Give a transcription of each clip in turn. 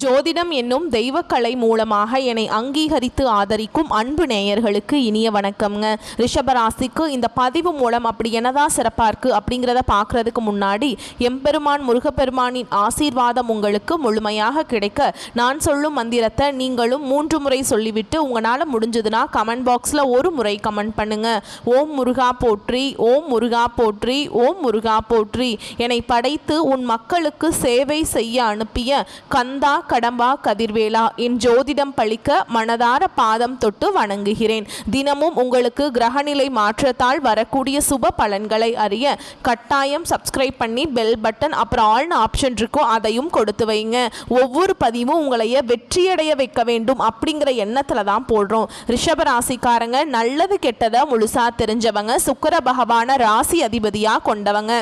ஜோதிடம் என்னும் தெய்வக்கலை மூலமாக என்னை அங்கீகரித்து ஆதரிக்கும் அன்பு நேயர்களுக்கு இனிய வணக்கம்ங்க. ரிஷபராசிக்கு இந்த பதிவு மூலம் அப்படி என்னதான் சிறப்பாக இருக்குது அப்படிங்கிறத பார்க்குறதுக்கு முன்னாடி எம்பெருமான் முருகப்பெருமானின் ஆசீர்வாதம் உங்களுக்கு முழுமையாக கிடைக்க நான் சொல்லும் மந்திரத்தை நீங்களும் 3 முறை சொல்லிவிட்டு உங்களால் முடிஞ்சதுன்னா கமெண்ட் பாக்ஸில் ஒரு முறை கமெண்ட் பண்ணுங்க. ஓம் முருகா போற்றி, ஓம் முருகா போற்றி, ஓம் முருகா போற்றி. என்னை படைத்து உன் மக்களுக்கு சேவை செய்ய அனுப்பிய கந்தா கடம்பா கதிர்வேலா, என் ஜோதிடம் பழிக்க மனதார பாதம் தொட்டு வணங்குகிறேன். தினமும் உங்களுக்கு கிரகநிலை மாற்றத்தால் வரக்கூடிய சுப பலன்களை அறிய கட்டாயம் சப்ஸ்கிரைப் பண்ணி பெல் பட்டன் அப்புறம் ஆல்னு ஆப்ஷன் இருக்கும், அதையும் கொடுத்து வைங்க. ஒவ்வொரு பதிவும் உங்களைய வெற்றியடைய வைக்க வேண்டும் அப்படிங்கிற எண்ணத்துல தான் போடுறோம். ரிஷபராசிக்காரங்க நல்லது கெட்டதை முழுசா தெரிஞ்சவங்க, சுக்கிர பகவான ராசி அதிபதியா கொண்டவங்க.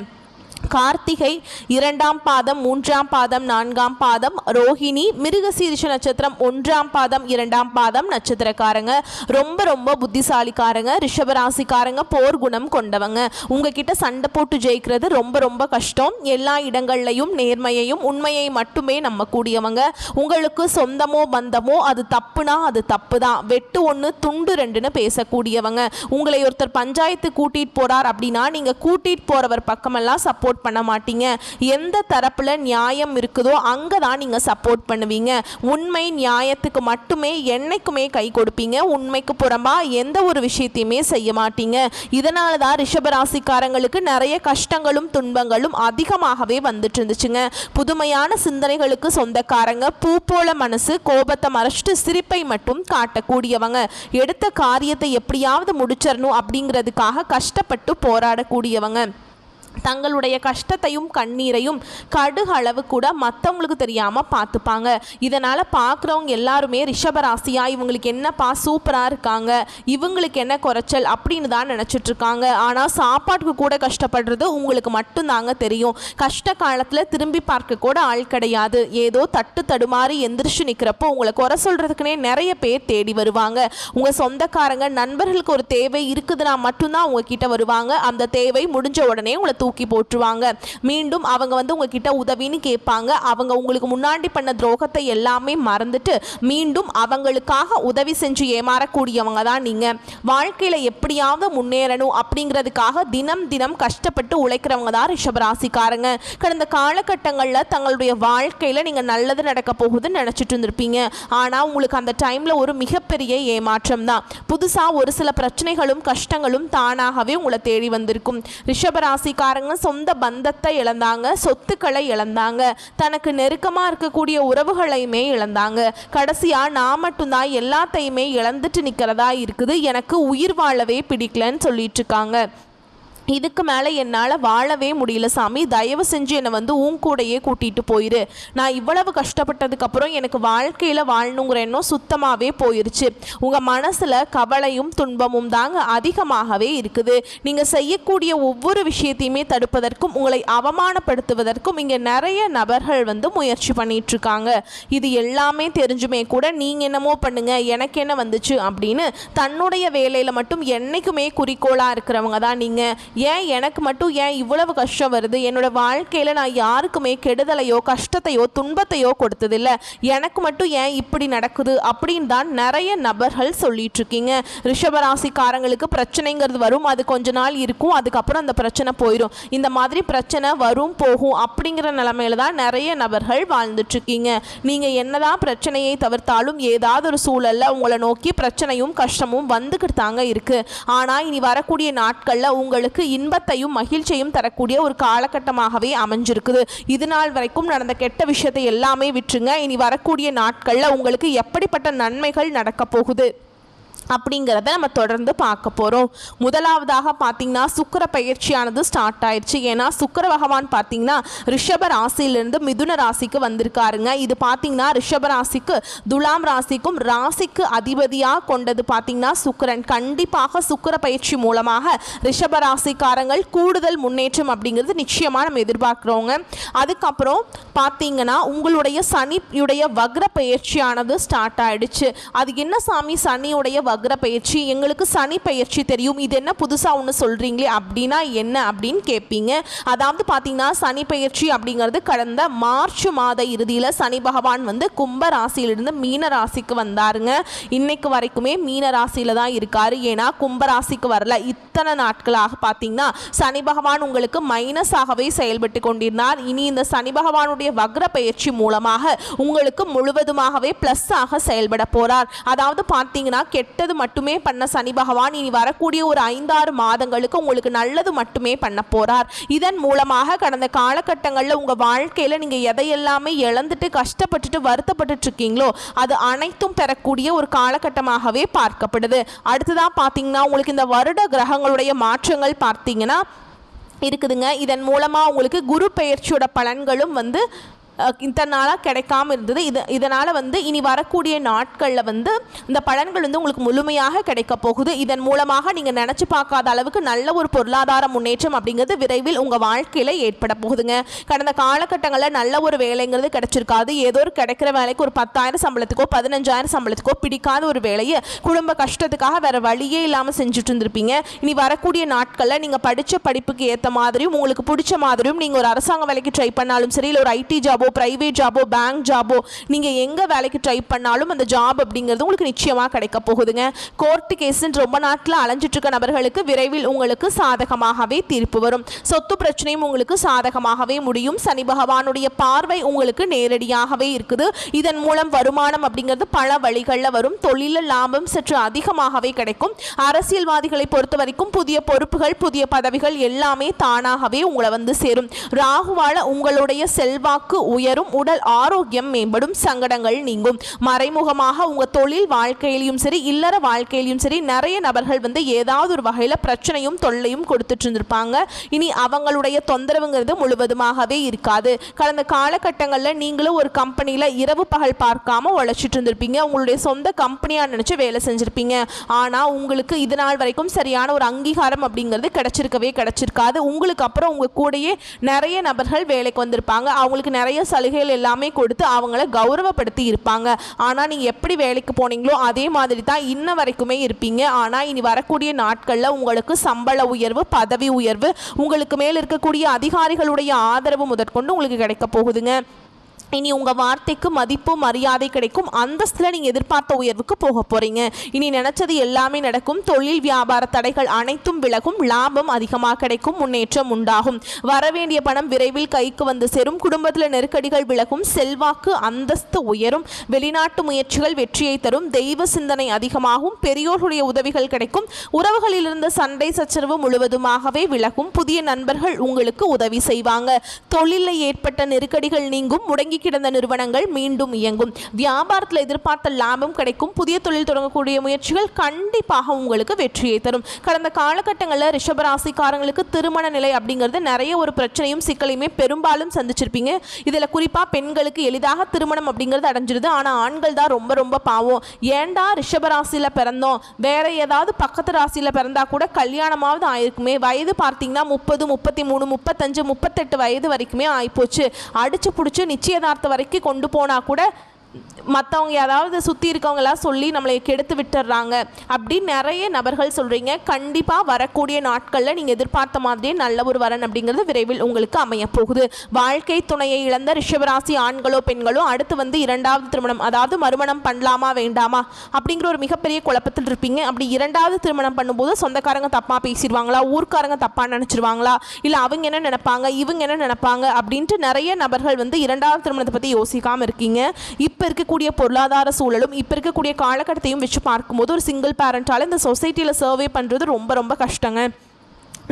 கார்த்திகை 2ஆம் பாதம் 3ஆம் பாதம் 4ஆம் பாதம், ரோஹிணி மிருகசீரிஷ நட்சத்திரம் 1ஆம் பாதம் 2ஆம் பாதம் நட்சத்திரக்காரங்க. ரொம்ப புத்திசாலிக்காரங்க. ரிஷபராசிக்காரங்க போர் குணம் கொண்டவங்க. உங்ககிட்ட சண்டை போட்டு ஜெயிக்கிறது ரொம்ப கஷ்டம். எல்லா இடங்கள்லையும் நேர்மையையும் உண்மையை மட்டுமே நம்பக்கூடியவங்க. உங்களுக்கு சொந்தமோ பந்தமோ அது தப்புனா அது தப்பு தான், வெட்டு 1 துண்டு 2ன்னு பேசக்கூடியவங்க. உங்களை ஒருத்தர் பஞ்சாயத்து கூட்டிட்டு போறார் அப்படின்னா நீங்க கூட்டிட்டு போறவர் பக்கமெல்லாம் சப்போர்ட் பண்ண மாட்டீங்க. எந்த தரப்புல நியாயம் இருக்குதோ அங்கதான் நீங்க சப்போர்ட் பண்ணுவீங்க. உண்மை நியாயத்துக்கு மட்டுமே என்னைக்குமே கை கொடுப்பீங்க. உண்மைக்கு புறம்பா எந்த ஒரு விஷயத்தையுமே செய்ய மாட்டீங்க. இதனால தான் ரிஷபராசிக்காரங்களுக்கு நிறைய கஷ்டங்களும் துன்பங்களும் அதிகமாகவே வந்துட்டு இருந்துச்சுங்க. புதுமையான சிந்தனைகளுக்கு சொந்தக்காரங்க. பூ போல மனசு, கோபத்தை மறைச்சிட்டு சிரிப்பை மட்டும் காட்டக்கூடியவங்க. எடுத்த காரியத்தை எப்படியாவது முடிச்சிடணும் அப்படிங்கிறதுக்காக கஷ்டப்பட்டு போராடக்கூடியவங்க. தங்களுடைய கஷ்டத்தையும் கண்ணீரையும் கடுகு அளவு கூட மற்றவங்களுக்கு தெரியாமல் பார்த்துப்பாங்க. இதனால் பார்க்குறவங்க எல்லாருமே ரிஷபராசியா இவங்களுக்கு என்னப்பா சூப்பராக இருக்காங்க, இவங்களுக்கு என்ன குறைச்சல் அப்படின்னு தான் நினச்சிட்ருக்காங்க. ஆனால் சாப்பாட்டுக்கு கூட கஷ்டப்படுறது உங்களுக்கு மட்டும்தாங்க தெரியும். கஷ்ட காலத்தில் திரும்பி பார்க்க கூட ஆள் கிடையாது. ஏதோ தட்டு தடுமாறி எந்திரிச்சு நிற்கிறப்போ உங்களை குறை சொல்கிறதுக்குனே நிறைய பேர் தேடி வருவாங்க. உங்கள் சொந்தக்காரங்க நண்பர்களுக்கு ஒரு தேவை இருக்குதுன்னா மட்டும்தான் உங்ககிட்ட வருவாங்க. அந்த தேவை முடிஞ்ச உடனே உங்களை தூக்கி போட்டுருவாங்க. மீண்டும் அவங்க உங்ககிட்ட உதவின்னு கேட்பாங்க. அவங்க உங்களுக்கு முன்னாடி பண்ண துரோகத்தை எல்லாமே மறந்துட்டு மீண்டும் அவங்களுக்காக உதவி செஞ்சு ஏமாறக்கூடியவங்க தான் நீங்க. வாழ்க்கையில எப்படியாவது முன்னேறணும் அப்படிங்கிறதுக்காக தினம் கஷ்டப்பட்டு உழைக்கிறவங்க தான் ரிஷபராசிக்காரங்க. கடந்த காலகட்டங்களில் தங்களுடைய வாழ்க்கையில நீங்க நல்லது நடக்க போகுதுன்னு நினைச்சிட்டு இருந்திருப்பீங்க. ஆனா உங்களுக்கு அந்த டைம்ல ஒரு மிகப்பெரிய ஏமாற்றம் தான். புதுசா ஒரு சில பிரச்சனைகளும் கஷ்டங்களும் தானாகவே உங்களை தேடி வந்திருக்கும். ரிஷபராசிக்காரங்க சொந்த பந்தத்தை இழந்தாங்க, சொத்துக்களை இழந்தாங்க, தனக்கு நெருக்கமாக இருக்கக்கூடிய உறவுகளையுமே இழந்தாங்க. கடைசியா நான் மட்டும்தான் எல்லாத்தையுமே இழந்துட்டு நிற்கிறதா இருக்குது, எனக்கு உயிர் வாழவே பிடிக்கலன்னு சொல்லிட்டு இருக்காங்க. இதுக்கு மேலே என்னால் வாழவே முடியல சாமி, தயவு செஞ்சு என்னை உன் கூடையே கூட்டிகிட்டு போயிரு. நான் இவ்வளவு கஷ்டப்பட்டதுக்கப்புறம் எனக்கு வாழ்க்கையில் வாழணுங்கிற எண்ணம் சுத்தமாகவே போயிருச்சு. உங்கள் மனசில் கவலையும் துன்பமும் தாங்க அதிகமாகவே இருக்குது. நீங்கள் செய்யக்கூடிய ஒவ்வொரு விஷயத்தையுமே தடுப்பதற்கும் உங்களை அவமானப்படுத்துவதற்கும் இங்கே நிறைய நபர்கள் முயற்சி பண்ணிகிட்ருக்காங்க. இது எல்லாமே தெரிஞ்சுமே கூட நீங்கள் என்னமோ பண்ணுங்க எனக்கு என்ன வந்துச்சு அப்படின்னு தன்னுடைய வேலையில் மட்டும் என்றைக்குமே குறிக்கோளாக இருக்கிறவங்க தான் நீங்கள். ஏன் எனக்கு மட்டும் ஏன் இவ்வளவு கஷ்டம் வருது, என்னோட வாழ்க்கையில் நான் யாருக்குமே கெடுதலையோ கஷ்டத்தையோ துன்பத்தையோ கொடுத்ததில்ல, எனக்கு மட்டும் ஏன் இப்படி நடக்குது அப்படின்னு தான் நிறைய நபர்கள் சொல்லிட்டு இருக்கீங்க. ரிஷபராசிக்காரங்களுக்கு பிரச்சனைங்கிறது வரும், அது கொஞ்ச நாள் இருக்கும், அதுக்கப்புறம் அந்த பிரச்சனை போயிடும். இந்த மாதிரி பிரச்சனை வரும் போகும் அப்படிங்கிற நிலைமையில தான் நிறைய நபர்கள் வாழ்ந்துட்டு இருக்கீங்க. நீங்கள் என்னதான் பிரச்சனையை தவிர்த்தாலும் ஏதாவது ஒரு சூழல்ல உங்களை நோக்கி பிரச்சனையும் கஷ்டமும் வந்துக்கிட்டு தாங்க இருக்கு. ஆனால் இனி வரக்கூடிய நாட்களில் உங்களுக்கு இன்பத்தையும் மகிழ்ச்சியையும் தரக்கூடிய ஒரு காலகட்டமாகவே அமைஞ்சிருக்குது. இது நாள் வரைக்கும் நடந்த கெட்ட விஷயத்தை எல்லாமே விட்டுருங்க. இனி வரக்கூடிய நாட்களில் உங்களுக்கு எப்படிப்பட்ட நன்மைகள் நடக்க போகுது அப்படிங்கிறத நம்ம தொடர்ந்து பார்க்க போகிறோம். முதலாவதாக பார்த்தீங்கன்னா சுக்கிர பயிற்சியானது ஸ்டார்ட் ஆயிடுச்சு. ஏன்னா சுக்கிர பகவான் பார்த்தீங்கன்னா ரிஷப ராசியிலிருந்து மிதுன ராசிக்கு வந்திருக்காருங்க. இது பார்த்தீங்கன்னா ரிஷப ராசிக்கு துலாம் ராசிக்கும் ராசிக்கு அதிபதியாக கொண்டது பார்த்தீங்கன்னா சுக்கிரன். கண்டிப்பாக சுக்கிர பயிற்சி மூலமாக ரிஷப ராசிக்காரங்கள் கூடுதல் முன்னேற்றம் அப்படிங்கிறது நிச்சயமாக நம்ம எதிர்பார்க்குறோங்க. அதுக்கப்புறம் பார்த்தீங்கன்னா உங்களுடைய சனியுடைய வக்ர பயிற்சியானது ஸ்டார்ட் ஆயிடுச்சு. அது என்ன சாமி சனியுடைய வக்ர பயிற்சி, எங்களுக்கு சனி பயிற்சி தெரியும், இது என்ன புதுசாக ஒன்று சொல்கிறீங்களே அப்படின்னா என்ன அப்படின்னு கேட்பீங்க. அதாவது பார்த்தீங்கன்னா சனி பயிற்சி அப்படிங்கிறது கடந்த மார்ச் மாத இறுதியில் சனி பகவான் வந்து கும்ப ராசியிலிருந்து மீன ராசிக்கு வந்தாருங்க. இன்னைக்கு வரைக்குமே மீன ராசியில் தான் இருக்காரு. ஏன்னா கும்ப ராசிக்கு வரல. இத்தனை நாட்களாக பார்த்தீங்கன்னா சனி பகவான் உங்களுக்கு மைனஸாகவே செயல்பட்டு கொண்டிருந்தார். இனி இந்த சனி பகவானுடைய வக்ர பயிற்சி மூலமாக உங்களுக்கு முழுவதுமாகவே பிளஸ் ஆக செயல்பட போறார். அதாவது பார்த்தீங்கன்னா கெட்டது மட்டுமே பண்ண சனி பகவான் இனி வரக்கூடிய ஒரு 5-6 மாதங்களுக்கு உங்களுக்கு நல்லது மட்டுமே பண்ண போறார். இதன் மூலமாக கடந்த காலகட்டங்களில் உங்க வாழ்க்கையில நீங்க எதையெல்லாமே இழந்துட்டு கஷ்டப்பட்டுட்டு வருத்தப்பட்டு இருக்கீங்களோ அது அனைத்தும் பெறக்கூடிய ஒரு காலகட்டமாகவே பார்க்கப்படுது. அடுத்ததான் பார்த்தீங்கன்னா உங்களுக்கு இந்த வருட கிரகங்களுடைய மாற்றங்கள் பார்த்தீங்கன்னா இருக்குதுங்க. இதன் மூலமாக உங்களுக்கு குரு பெயர்ச்சியோட பலன்களும் வந்து இத்தனை நாளாக கிடைக்காம இருந்தது. இதனால் வந்து இனி வரக்கூடிய நாட்களில் வந்து இந்த பலன்கள் வந்து உங்களுக்கு முழுமையாக கிடைக்க போகுது. இதன் மூலமாக நீங்கள் நினச்சி பார்க்காத அளவுக்கு நல்ல ஒரு பொருளாதார முன்னேற்றம் அப்படிங்கிறது விரைவில் உங்கள் வாழ்க்கையில் ஏற்பட போகுதுங்க. கடந்த காலகட்டங்களில் நல்ல ஒரு வேலைங்கிறது கிடைச்சிருக்காது. ஏதோ ஒரு கிடைக்கிற வேலைக்கு ஒரு 10,000 சம்பளத்துக்கோ 15,000 சம்பளத்துக்கோ பிடிக்காத ஒரு வேலையை குடும்ப கஷ்டத்துக்காக வேறு வழியே இல்லாமல் செஞ்சுட்டு இருந்திருப்பீங்க. இனி வரக்கூடிய நாட்களில் நீங்கள் படித்த படிப்புக்கு ஏற்ற மாதிரியும் உங்களுக்கு பிடிச்ச மாதிரியும் நீங்கள் ஒரு அரசாங்க வேலைக்கு ட்ரை பண்ணாலும் சரி, இல்லை ஒரு ஐடி ஜாபோ பிரைவேட் ஜாபோ பேங்க் ஜாபோ நீங்கள் எங்கே வேலைக்கு ட்ரை பண்ணாலும் அந்த ஜாப் அப்படிங்கிறது உங்களுக்கு நிச்சயமாக கிடைக்க போகுதுங்க. கோர்ட்டு கேஸுன்னு ரொம்ப நாட்டில் அலைஞ்சிட்டு இருக்க நபர்களுக்கு விரைவில் உங்களுக்கு சாதகமாகவே தீர்ப்பு வரும். சொத்து பிரச்சனையும் உங்களுக்கு சாதகமாகவே முடியும். சனி பகவானுடைய பார்வை உங்களுக்கு நேரடியாகவே இருக்குது. இதன் மூலம் வருமானம் அப்படிங்கிறது பல வழிகளில் வரும். தொழில லாபம் சற்று அதிகமாகவே கிடைக்கும். அரசியல்வாதிகளை பொறுத்த வரைக்கும் புதிய பொறுப்புகள் புதிய பதவிகள் எல்லாமே தானாகவே உங்களை வந்து சேரும். ராகுவால உங்களுடைய செல்வாக்கு உயரும், உடல் ஆரோக்கியம் மேம்படும், சங்கடங்கள் நீங்கும். மறைமுகமாக உங்க தொழில் வாழ்க்கையிலும் சரி இல்லற வாழ்க்கையிலும் சரி நிறைய நபர்கள் வந்து ஏதாவது ஒரு வகையில் பிரச்சனையும் தொல்லையும் கொடுத்துட்டு இருந்திருப்பாங்க. இனி அவங்களுடைய தொந்தரவுங்கிறது முழுவதுமாகவே இருக்காது. கடந்த காலகட்டங்களில் நீங்களும் ஒரு கம்பெனியில் இரவு பகல் பார்க்காம உழைச்சிட்டு இருந்திருப்பீங்க. உங்களுடைய சொந்த கம்பெனியாக நினச்சி வேலை செஞ்சுருப்பீங்க. ஆனால் உங்களுக்கு இது நாள் வரைக்கும் சரியான ஒரு அங்கீகாரம் அப்படிங்கிறது கிடைச்சிருக்காது. உங்களுக்கு அப்புறம் உங்கள் கூடயே நிறைய நபர்கள் வேலைக்கு வந்திருப்பாங்க. அவங்களுக்கு நிறைய சலுகைகள் எல்லாமே கொடுத்து அவங்கள கௌரவப்படுத்தி இருப்பாங்க. ஆனால் நீங்கள் எப்படி வேலைக்கு போனீங்களோ அதே மாதிரி தான் இன்ன வரைக்குமே இருப்பீங்க. ஆனால் இனி வரக்கூடிய நாட்களில் உங்களுக்கு சம்பள உயர்வு பதவி உயர்வு உங்களுக்கு மேல் இருக்கக்கூடிய அதிகாரிகளுடைய ஆதரவு முதற்கொண்டு உங்களுக்கு கிடைக்க போகுதுங்க. இனி உங்கள் வார்த்தைக்கு மதிப்பு மரியாதை கிடைக்கும். அந்தஸ்தில் நீங்கள் எதிர்பார்த்த உயர்வுக்கு போக போகிறீங்க. இனி நினச்சது எல்லாமே நடக்கும். தொழில் வியாபார தடைகள் அனைத்தும் விலகும். லாபம் அதிகமாக கிடைக்கும். முன்னேற்றம் உண்டாகும். வரவேண்டிய பணம் விரைவில் கைக்கு வந்து சேரும். குடும்பத்தில் நெருக்கடிகள் விலகும். செல்வாக்கு அந்தஸ்து உயரும். வெளிநாட்டு முயற்சிகள் வெற்றியை தரும். தெய்வ சிந்தனை அதிகமாகும். பெரியோர்களுடைய உதவிகள் கிடைக்கும். உறவுகளில் இருந்த சண்டை சச்சரவு முழுவதுமாகவே விலகும். புதிய நண்பர்கள் உங்களுக்கு உதவி செய்வாங்க. தொழிலில் ஏற்பட்ட நெருக்கடிகள் நீங்கும். முடங்கி கிடந்த நிறுவனங்கள் மீண்டும் இயங்கும். வியாபாரத்தில் எதிர்பார்த்த லாபம் கிடைக்கும். புதிய தொழில் தொடங்கக்கூடிய முயற்சிகள் கண்டிப்பாக உங்களுக்கு வெற்றியை தரும். கடந்த காலகட்டங்களில் ரிஷபராசிக்காரங்களுக்கு திருமண நிலை அப்படிங்கிறது நிறைய ஒரு பிரச்சனையும் சிக்கலையுமே பெரும்பாலும் சந்திச்சிருப்பீங்க. இதில் குறிப்பாக பெண்களுக்கு எளிதாக திருமணம் அப்படிங்கிறது அடைஞ்சிருது. ஆனால் ஆண்கள் தான் ரொம்ப ரொம்ப பாவம். ஏண்டா ரிஷபராசியில் பிறந்தோம், வேற ஏதாவது பக்கத்து ராசியில் பிறந்தா கூட கல்யாணமாவது ஆயிருக்குமே. வயது பார்த்தீங்கன்னா 30 33 35 38 வயது வரைக்குமே ஆயிப்போச்சு. அடிச்சு பிடிச்சி நிச்சயதார்த்த வரைக்கும் கொண்டு போனா கூட மற்றவங்க யாராவது சுற்றி இருக்கவங்களாம் சொல்லி நம்மளை கெடுத்து விட்டுறாங்க அப்படின்னு நிறைய நபர்கள் சொல்கிறீங்க. கண்டிப்பாக வரக்கூடிய நாட்களில் நீங்கள் எதிர்பார்த்த மாதிரியே நல்ல ஒரு வரன் அப்படிங்கிறது விரைவில் உங்களுக்கு அமைய போகுது. வாழ்க்கை துணையை இழந்த ரிஷபராசி ஆண்களோ பெண்களோ அடுத்து வந்து 2வது திருமணம் அதாவது மறுமணம் பண்ணலாமா வேண்டாமா அப்படிங்கிற ஒரு மிகப்பெரிய குழப்பத்தில் இருப்பீங்க. அப்படி 2வது திருமணம் பண்ணும்போது சொந்தக்காரங்க தப்பாக பேசிடுவாங்களா, ஊர்க்காரங்க தப்பாக நினச்சிருவாங்களா, இல்லை அவங்க என்ன நினைப்பாங்க இவங்க என்ன நினைப்பாங்க அப்படின்ட்டு நிறைய நபர்கள் வந்து 2வது திருமணத்தை பற்றி யோசிக்காமல் இருக்கீங்க. இப்போ இருக்கக்கூடிய பொருளாதார சூழலும் இப்போ இருக்கக்கூடிய காலகட்டத்தையும் வச்சு பார்க்கும்போது ஒரு சிங்கிள் பேரண்டால இந்த சொசைட்டியில் சர்வே பண்ணுறது ரொம்ப ரொம்ப கஷ்டங்க.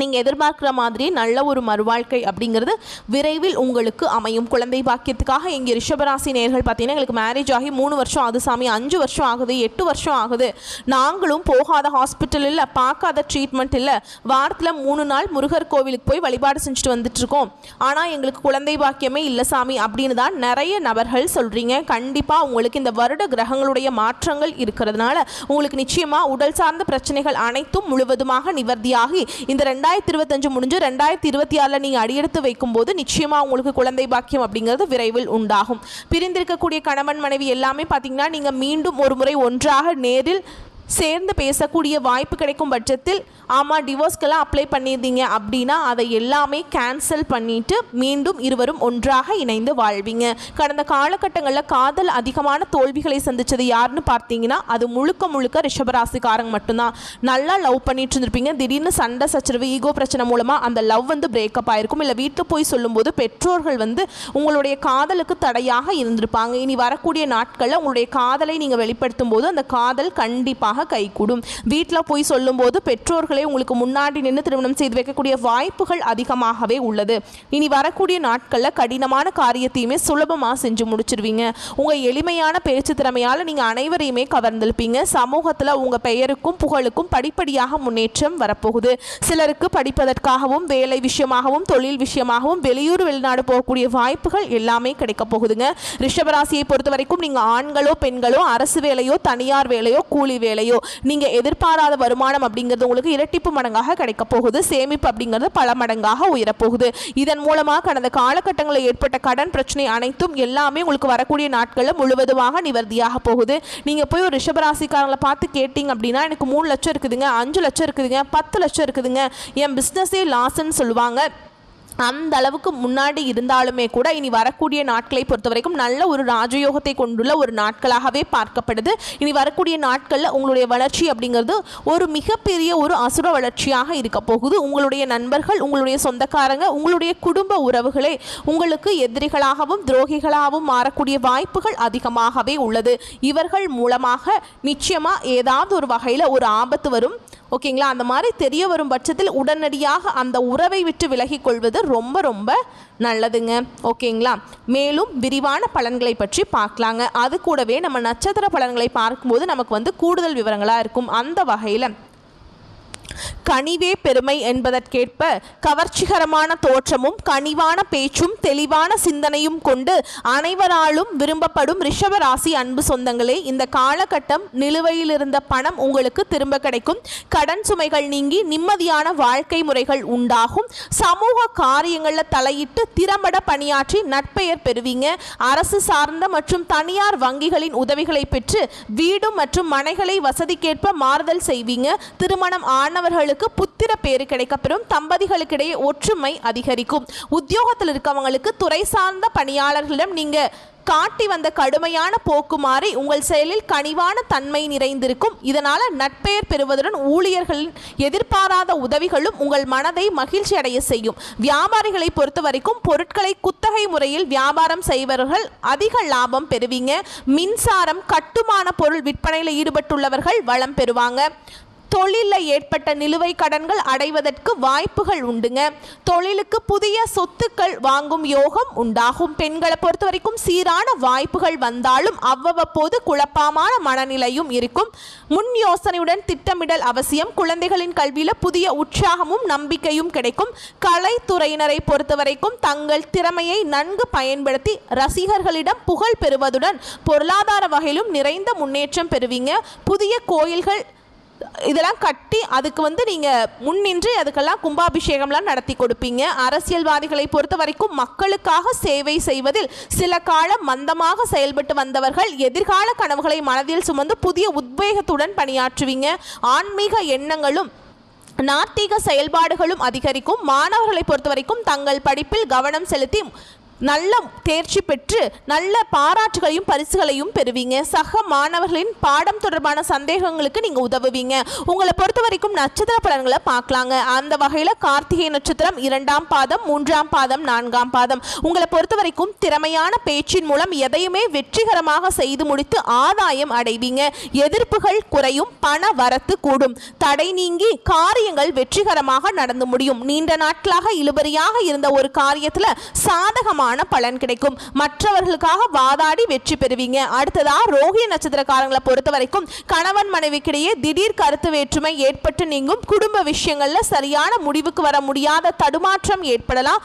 நீங்கள் எதிர்பார்க்குற மாதிரி நல்ல ஒரு மறுவாழ்க்கை அப்படிங்கிறது விரைவில் உங்களுக்கு அமையும். குழந்தை பாக்கியத்துக்காக எங்கள் ரிஷபராசி நேயர்கள் பார்த்தீங்கன்னா எங்களுக்கு மேரேஜ் ஆகி 3 வருஷம் ஆகுது சாமி, 5 வருஷம் ஆகுது, 8 வருஷம் ஆகுது, நாங்களும் போகாத ஹாஸ்பிட்டல் இல்லை, பார்க்காத ட்ரீட்மெண்ட் இல்லை, வாரத்தில் 3 நாள் முருகர் கோவிலுக்கு போய் வழிபாடு செஞ்சுட்டு வந்துட்டுருக்கோம், ஆனால் எங்களுக்கு குழந்தை பாக்கியமே இல்லை சாமி அப்படின்னு தான் நிறைய நபர்கள் சொல்கிறீங்க. கண்டிப்பாக உங்களுக்கு இந்த வருட கிரகங்களுடைய மாற்றங்கள் இருக்கிறதுனால உங்களுக்கு நிச்சயமாக உடல் சார்ந்த பிரச்சனைகள் அனைத்தும் முழுவதுமாக நிவர்த்தியாகி இந்த 2025 முடிஞ்சு 2026 நீங்கள் அடியெடுத்து வைக்கும்போது நிச்சயமாக உங்களுக்கு குழந்தை பாக்கியம் அப்படிங்கிறது விரைவில் உண்டாகும். பிரிந்திருக்கக்கூடிய கணவன் மனைவி எல்லாமே பார்த்தீங்கன்னா நீங்கள் மீண்டும் ஒரு முறை ஒன்றாக நேரில் சேர்ந்து பேசக்கூடிய வாய்ப்பு கிடைக்கும் பட்சத்தில் ஆமாம் டிவோர்ஸ்க்கெல்லாம் அப்ளை பண்ணியிருந்தீங்க அப்படின்னா அதை எல்லாமே கேன்சல் பண்ணிவிட்டு மீண்டும் இருவரும் ஒன்றாக இணைந்து வாழ்வீங்க. கடந்த காலகட்டங்களில் காதல் அதிகமான தோல்விகளை சந்தித்தது யாருன்னு பார்த்தீங்கன்னா அது முழுக்க ரிஷபராசிக்காரங்க மட்டும்தான். நல்லா லவ் பண்ணிட்டு இருந்திருப்பீங்க, திடீர்னு சண்டை சச்சரவு ஈகோ பிரச்சனை மூலமாக அந்த லவ் வந்து பிரேக்கப் ஆகிருக்கும். இல்லை வீட்டில் போய் சொல்லும்போது பெற்றோர்கள் வந்து உங்களுடைய காதலுக்கு தடையாக இருந்திருப்பாங்க. இனி வரக்கூடிய நாட்களில் உங்களுடைய காதலை நீங்கள் வெளிப்படுத்தும் போது அந்த காதல் கண்டிப்பாக கைகூடும். வீட்டில் போய் சொல்லும்போது பெற்றோர்களை உங்களுக்கு முன்னாடி நின்று திருமணம் செய்து வைக்கக்கூடிய வாய்ப்புகள் அதிகமாகவே உள்ளது. இனி வரக்கூடிய நாட்களில் கடினமான காரியத்தையுமே சுலபமாக செஞ்சு முடிச்சிருவீங்க. உங்கள் எளிமையான பேச்சு திறமையால் நீங்கள் அனைவரையுமே கவர்ந்திருப்பீங்க. சமூகத்தில் உங்கள் பெயருக்கும் புகழுக்கும் படிப்படியாக முன்னேற்றம் வரப்போகுது. சிலருக்கு படிப்பதற்காகவும் வேலை விஷயமாகவும் தொழில் விஷயமாகவும் வெளியூர் வெளிநாடு போகக்கூடிய வாய்ப்புகள் எல்லாமே கிடைக்க போகுதுங்க. ரிஷபராசியை பொறுத்த வரைக்கும் நீங்கள் ஆண்களோ பெண்களோ அரசு வேலையோ தனியார் வேலையோ கூலி வேலையோ நீங்கள் எதிர்பாராத வருமானம் அப்படிங்கிறது உங்களுக்கு இரட்டிப்பு மடங்காக கிடைக்க போகுது. சேமிப்பு அப்படிங்கிறது பல மடங்காக உயரப்போகுது. இதன் மூலமாக கடந்த காலகட்டங்களில் ஏற்பட்ட கடன் பிரச்சனை அனைத்தும் எல்லாமே உங்களுக்கு வரக்கூடிய நாட்களில் முழுவதுமாக நிவர்த்தியாக போகுது. நீங்கள் போய் ஒரு ரிஷபராசிக்காரங்களை பார்த்து கேட்டிங்க அப்படின்னா எனக்கு 3 லட்சம் இருக்குதுங்க, 5 லட்சம் இருக்குதுங்க, 10 லட்சம் இருக்குதுங்க, என் பிஸ்னஸே லாஸ்ன்னு சொல்லுவாங்க. அந்த அளவுக்கு முன்னாடி இருந்தாலுமே கூட இனி வரக்கூடிய நாட்களை பொறுத்த வரைக்கும் நல்ல ஒரு ராஜயோகத்தை கொண்டுள்ள ஒரு நாட்களாகவே பார்க்கப்படுது. இனி வரக்கூடிய நாட்களில் உங்களுடைய வளர்ச்சி அப்படிங்கிறது ஒரு மிகப்பெரிய ஒரு அசுர வளர்ச்சியாக இருக்க போகுது. உங்களுடைய நண்பர்கள், உங்களுடைய சொந்தக்காரங்க, உங்களுடைய குடும்ப உறவுகளே உங்களுக்கு எதிரிகளாகவும் துரோகிகளாகவும் மாறக்கூடிய வாய்ப்புகள் அதிகமாகவே உள்ளது. இவர்கள் மூலமாக நிச்சயமாக ஏதாவது ஒரு வகையில் ஒரு ஆபத்து வரும். ஓகேங்களா? அந்த மாதிரி தெரிய வரும் பட்சத்தில் உடனடியாக அந்த உறவை விட்டு விலகிக் கொள்வது ரொம்ப நல்லதுங்க. ஓகேங்களா? மேலும் விரிவான பலன்களை பற்றி பார்க்கலாங்க. அது கூடவே நம்ம நட்சத்திர பலன்களை பார்க்கும்போது நமக்கு வந்து கூடுதல் விவரங்களாக இருக்கும். அந்த வகையில் கனிவே பெருமை என்பதற்கேற்ப கவர்ச்சிகரமான தோற்றமும் கனிவான பேச்சும் தெளிவான சிந்தனையும் கொண்டு அனைவராலும் விரும்பப்படும் ரிஷபராசி அன்பு சொந்தங்களே, இந்த காலகட்டம் நிலுவையில் இருந்த பணம் உங்களுக்கு திரும்ப கிடைக்கும். கடன் சுமைகள் நீங்கி நிம்மதியான வாழ்க்கை முறைகள் உண்டாகும். சமூக காரியங்களில் தலையிட்டு திறம்பட பணியாற்றி நற்பெயர் பெறுவீங்க. அரசு சார்ந்த மற்றும் தனியார் வங்கிகளின் உதவிகளை பெற்று வீடு மற்றும் மனைகளை வசதிக்கேற்ப மாறுதல் செய்வீங்க. திருமணம் ஆனவர்களுக்கு புத்திர பேரு கிடைக்கப்பெறும். தம்பதிகளுக்கிடையே ஒற்றுமை அதிகரிக்கும். உத்தியோகத்தில் இருக்கவங்களுக்கு துறை சார்ந்த பணியாளர்களிடம் நீங்க காட்டி வந்த கடுமையான போக்கு மாறி உங்கள் செயலில் கனிவான தன்மை நிறைந்திருக்கும். இதனால நட்பெயர் பெறுவதுடன் ஊழியர்களின் எதிர்பாராத உதவிகளும் உங்கள் மனதை மகிழ்ச்சி அடைய செய்யும். வியாபாரிகளை பொறுத்த வரைக்கும் பொருட்களை குத்தகை முறையில் வியாபாரம் செய்பவர்கள் அதிக லாபம் பெறுவீங்க. மின்சாரம் கட்டுமான பொருள் விற்பனையில் ஈடுபட்டுள்ளவர்கள் வளம் பெறுவாங்க. தொழிலில் ஏற்பட்ட நிலுவை கடன்கள் அடைவதற்கு வாய்ப்புகள் உண்டுங்க. தொழிலுக்கு புதிய சொத்துக்கள் வாங்கும் யோகம் உண்டாகும். பெண்களை பொறுத்த வரைக்கும் சீரான வாய்ப்புகள் வந்தாலும் அவ்வப்போது குழப்பமான மனநிலையும் இருக்கும். முன் யோசனையுடன் திட்டமிடல் அவசியம். குழந்தைகளின் கல்வியில் புதிய உற்சாகமும் நம்பிக்கையும் கிடைக்கும். கலைத்துறையினரை பொறுத்த வரைக்கும் தங்கள் திறமையை நன்கு பயன்படுத்தி ரசிகர்களிடம் புகழ் பெறுவதுடன் பொருளாதார வகையிலும் நிறைந்த முன்னேற்றம் பெறுவீங்க. புதிய கோயில்கள் இதெல்லாம் கட்டி அதுக்கு வந்து நீங்கள் முன்னின்று அதுக்கெல்லாம் கும்பாபிஷேகம்லாம் நடத்தி கொடுப்பீங்க. அரசியல்வாதிகளை பொறுத்த வரைக்கும் மக்களுக்காக சேவை செய்வதில் சில காலம் மந்தமாக செயல்பட்டு வந்தவர்கள் எதிர்கால கனவுகளை மனதில் சுமந்து புதிய உத்வேகத்துடன் பணியாற்றுவீங்க. ஆன்மீக எண்ணங்களும் நாத்திக செயல்பாடுகளும் அதிகரிக்கும். மாணவர்களை பொறுத்த வரைக்கும் தங்கள் படிப்பில் கவனம் செலுத்தி நல்ல தேர்ச்சி பெற்று நல்ல பாராட்டுகளையும் பரிசுகளையும் பெறுவீங்க. சக மாணவர்களின் பாடம் தொடர்பான சந்தேகங்களுக்கு நீங்கள் உதவுவீங்க. உங்களை பொறுத்த வரைக்கும் நட்சத்திர பலன்களை பார்க்கலாங்க. அந்த வகையில் கார்த்திகை நட்சத்திரம் 2ஆம் பாதம் 3ஆம் பாதம் 4ஆம் பாதம். உங்களை பொறுத்த வரைக்கும் திறமையான பேச்சின் மூலம் எதையுமே வெற்றிகரமாக செய்து முடித்து ஆதாயம் அடைவீங்க. எதிர்ப்புகள் குறையும். பண வரத்து கூடும். தடை நீங்கி காரியங்கள் வெற்றிகரமாக நடந்து முடியும். நீண்ட நாட்களாக இழுபறியாக இருந்த ஒரு காரியத்தில் சாதகமான பலன் கிடைக்கும். மற்றவர்களுக்காக வாதாடி வெற்றி பெறுவீங்க. அடுத்ததா ரோஹிணி நட்சத்திரக்காரங்களை பொறுத்த வரைக்கும் கணவன் மனைவிக்கிடையே திடீர் கருத்து வேற்றுமை ஏற்பட்டு நீங்கும். குடும்ப விஷயங்கள்ல சரியான முடிவுக்கு வர முடியாத தடுமாற்றம் ஏற்படலாம்.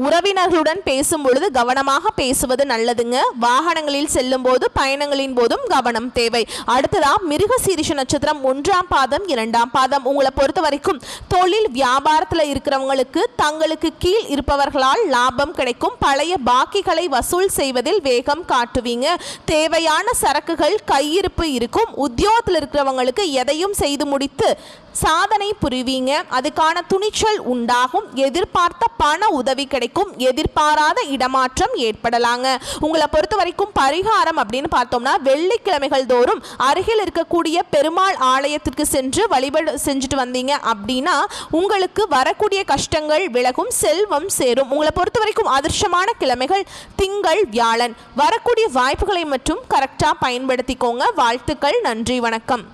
உறவினர்களுடன் பேசும் பொழுது கவனமாக பேசுவது நல்லதுங்க. வாகனங்களில் செல்லும் போது பயணங்களின் போதும் கவனம் தேவை. அடுத்ததா மிருகசீரிஷ நட்சத்திரம் 1ஆம் பாதம் 2ஆம் பாதம். உங்களை பொறுத்த வரைக்கும் தொழில் வியாபாரத்தில் இருக்கிறவங்களுக்கு தங்களுக்கு கீழ் இருப்பவர்களால் லாபம் கிடைக்கும். பழைய பாக்கிகளை வசூல் செய்வதில் வேகம் காட்டுவீங்க. தேவையான சரக்குகள் கையிருப்பு இருக்கும். உத்தியோகத்தில் இருக்கிறவங்களுக்கு எதையும் செய்து முடித்து சாதனை புரிவீங்க. அதுக்கான துணிச்சல் உண்டாகும். எதிர்பார்த்த பண உதவி கிடைக்கும். எதிர்பாராத இடமாற்றம் ஏற்படலாங்க. உங்களை பொறுத்த வரைக்கும் பரிகாரம் அப்படின்னு பார்த்தோம்னா வெள்ளிக்கிழமைகள் தோறும் அருகில் இருக்கக்கூடிய பெருமாள் ஆலயத்திற்கு சென்று வழிபாடு செஞ்சுட்டு வந்தீங்க அப்படின்னா உங்களுக்கு வரக்கூடிய கஷ்டங்கள் விலகும், செல்வம் சேரும். உங்களை பொறுத்த வரைக்கும் அதிர்ஷ்டமான கிழமைகள் திங்கள், வியாழன். வரக்கூடிய வாய்ப்புகளை மட்டும் கரெக்டாக பயன்படுத்திக்கோங்க. வாழ்த்துக்கள். நன்றி, வணக்கம்.